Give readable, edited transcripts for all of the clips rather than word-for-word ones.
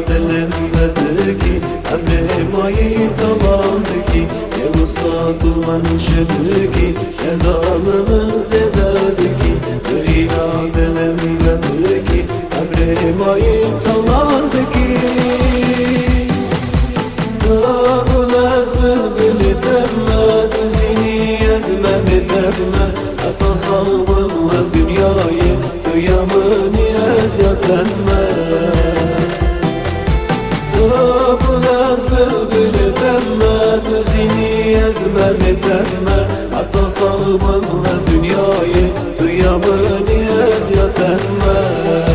dilim vedeki emri mayi talandaki ye vusat ulman şedeki ye dalımın zedadeki verina dilim vedeki emri mayi talandaki Dağılaz bülbülü demme düzini ezme bedemme Ata sağımla dünyayı duyamını eziyat emme Dağılaz bülbülü demme düzini ezme bedemme Ata sağımla dünyayı duyamını eziyat emme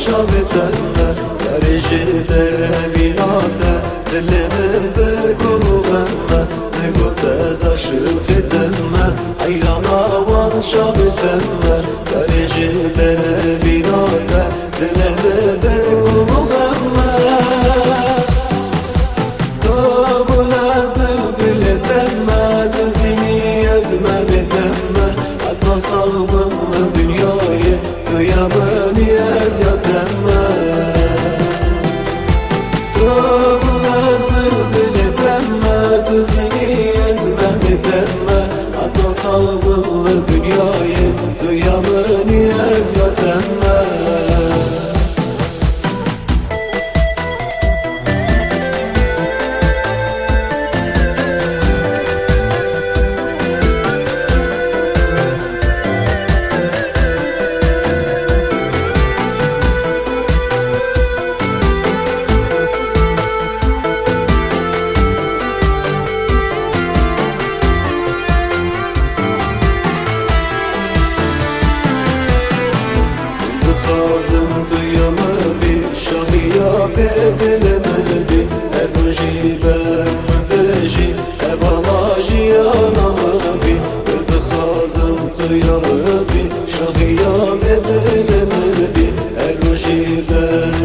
şavetenler Yarıcı berevinate Dilimin bekulu gemme Nego tez aşık edemme Ayrana van şavetenler Yarıcı berevinate Dilimin bekulu gemme Dağılaz bülbül edemme Düzini ezme bedemme Hatta sağımla dünyayı Duyamını eziyat emme Dağılaz bülbül edemme Düzini ezme bedemme Hatta sağımla dünyayı Duyamını eziyat emme Bedelemedi Erbuji beji Evalaji anamabiIrdı khazım kıyabi Şahiya bedelemedi Erbuji beji